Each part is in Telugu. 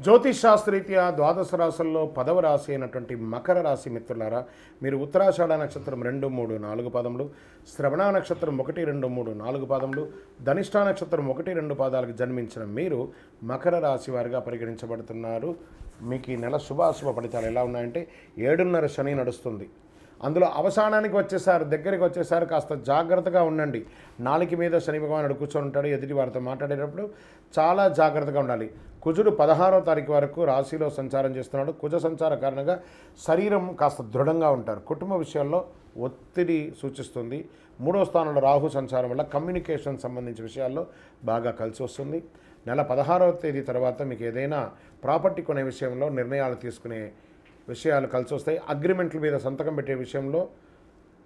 జ్యోతిష్ శాస్త్రరీత్యా ద్వాదశ రాశుల్లో 10వ రాశి అయినటువంటి మకర రాశి మిత్రులారా, మీరు ఉత్తరాషాఢ నక్షత్రం 2, 3, 4 పాదములు, శ్రవణ నక్షత్రం 1, 2, 3, 4 పాదములు, ధనిష్ఠా నక్షత్రం 1, 2 పాదాలకు జన్మించిన మీరు మకర రాశి వారిగా పరిగణించబడుతున్నారు. మీకు ఈ నెల శుభాశుభ ఫలితాలు ఎలా ఉన్నాయంటే 7.5 శని నడుస్తుంది. అందులో అవసానానికి దగ్గరికి వచ్చేసారి కాస్త జాగ్రత్తగా ఉండండి. నాలుక మీద శని భగవానుడు కూర్చొని ఉంటాడు. ఎదుటి వారితో మాట్లాడేటప్పుడు చాలా జాగ్రత్తగా ఉండాలి. కుజుడు 16వ తారీఖు వరకు రాశిలో సంచారం చేస్తున్నాడు. కుజ సంచార కారణంగా శరీరం కాస్త దృఢంగా ఉంటారు. కుటుంబ విషయాల్లో ఒత్తిడి సూచిస్తుంది. 3వ స్థానంలో రాహు సంచారం వల్ల కమ్యూనికేషన్ సంబంధించిన విషయాల్లో బాగా కలిసి వస్తుంది. నెల 16వ తేదీ తర్వాత మీకు ఏదైనా ప్రాపర్టీ కొనే విషయంలో నిర్ణయాలు తీసుకునే విషయాలు కలిసి వస్తాయి. అగ్రిమెంట్ల మీద సంతకం పెట్టే విషయంలో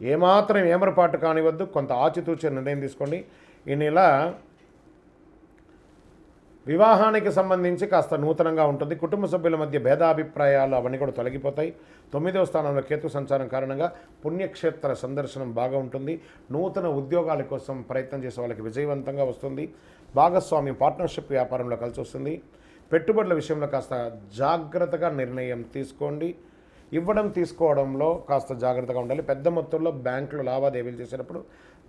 ఏమాత్రం ఏమరపాటు కానివద్దు. కొంత ఆచితూచే నిర్ణయం తీసుకోండి. ఈ నెల వివాహానికి సంబంధించి కాస్త నూతనంగా ఉంటుంది. కుటుంబ సభ్యుల మధ్య భేదాభిప్రాయాలు అవన్నీ కూడా తొలగిపోతాయి. 9వ స్థానంలో కేతు సంచారం కారణంగా పుణ్యక్షేత్ర సందర్శనం బాగా ఉంటుంది. నూతన ఉద్యోగాల కోసం ప్రయత్నం చేసే వాళ్ళకి విజయవంతంగా వస్తుంది. భాగస్వామ్యం పార్ట్నర్షిప్ వ్యాపారంలో కలిసి వస్తుంది. పెట్టుబడుల విషయంలో కాస్త జాగ్రత్తగా నిర్ణయం తీసుకోండి. ఇవ్వడం తీసుకోవడంలో కాస్త జాగ్రత్తగా ఉండాలి. పెద్ద మొత్తంలో బ్యాంకులు లావాదేవీలు చేసేటప్పుడు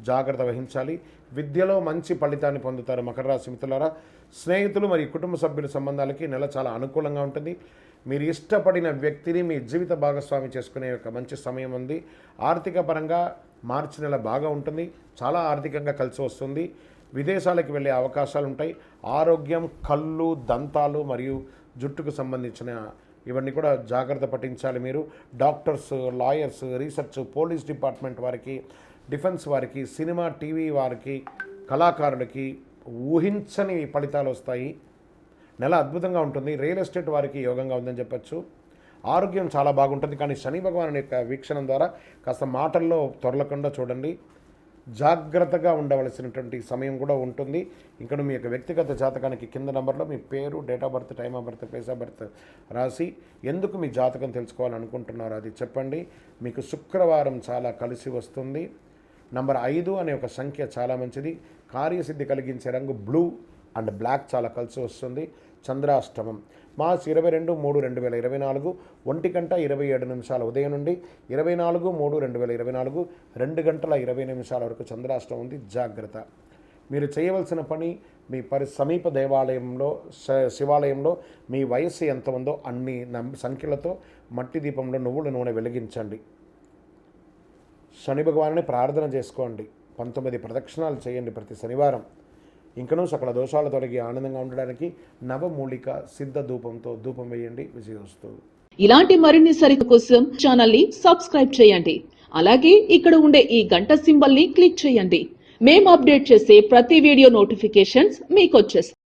జాగ్రత్త వహించాలి. విద్యలో మంచి ఫలితాన్ని పొందుతారు మకర రాశి మిత్రులారా. స్నేహితులు మరియు కుటుంబ సభ్యుల సంబంధాలకి నెల చాలా అనుకూలంగా ఉంటుంది. మీరు ఇష్టపడిన వ్యక్తిని మీ జీవిత భాగస్వామి చేసుకునే ఒక మంచి సమయం ఉంది. ఆర్థిక పరంగా మార్చి నెల బాగా ఉంటుంది. చాలా ఆర్థికంగా కలిసి వస్తుంది. విదేశాలకు వెళ్ళే అవకాశాలు ఉంటాయి. ఆరోగ్యం, కళ్ళు, దంతాలు మరియు జుట్టుకు సంబంధించిన ఇవన్నీ కూడా జాగ్రత్త పట్టించాలి. మీరు doctors, lawyers, research, police department వారికి, డిఫెన్స్ వారికి, సినిమా, టీవీ వారికి, కళాకారులకి ఊహించని ఫలితాలు వస్తాయి. నెల అద్భుతంగా ఉంటుంది. రియల్ ఎస్టేట్ వారికి యోగంగా ఉందని చెప్పచ్చు. ఆరోగ్యం చాలా బాగుంటుంది. కానీ శని భగవాను యొక్క వీక్షణం ద్వారా కాస్త మాటల్లో తొరలకుండా చూడండి. జాగ్రత్తగా ఉండవలసినటువంటి సమయం కూడా ఉంటుంది. ఇక్కడ మీ యొక్క వ్యక్తిగత జాతకానికి కింద నెంబర్లో మీ పేరు, date of birth, time of birth, place of birth రాసి ఎందుకు మీ జాతకం తెలుసుకోవాలనుకుంటున్నారో అది చెప్పండి. మీకు శుక్రవారం చాలా కలిసి వస్తుంది. నంబర్ 5 అనే ఒక సంఖ్య చాలా మంచిది. కార్యసిద్ధి కలిగించే రంగు బ్లూ అండ్ బ్లాక్ చాలా కలిసి వస్తుంది. చంద్రాష్టమం మార్చి 22/3/2024 1:27 ఉదయం నుండి 24/3/2024 2:20 వరకు చంద్రాష్టమం ఉంది. జాగ్రత్త. మీరు చేయవలసిన పని మీ సమీప దేవాలయంలో, శివాలయంలో మీ వయస్సు ఎంత ఉందో అన్ని సంఖ్యలతో మట్టి దీపంలో నువ్వుల నూనె వెలిగించండి. శని భగవాన్ని ప్రార్థన చేసుకోండి. 19 ప్రదక్షిణాలు చేయండి ప్రతి శనివారం. ఇంకనూ సకల దోషాలు తొలగి ఆనందంగా ఉండడానికి నవమూలిక సిద్ధ ధూపంతో ధూపం వేయండి. విజయోస్తు. ఇలాంటి మరిన్ని సరిత కోసం ఛానల్ ని సబ్స్క్రైబ్ చేయండి. అలాగే ఇక్కడ ఉండే ఈ గంట సింబల్ ని క్లిక్ చేయండి. మేము అప్డేట్ చేసే ప్రతి వీడియో నోటిఫికేషన్స్ మీకు వచ్చేస్తాయి.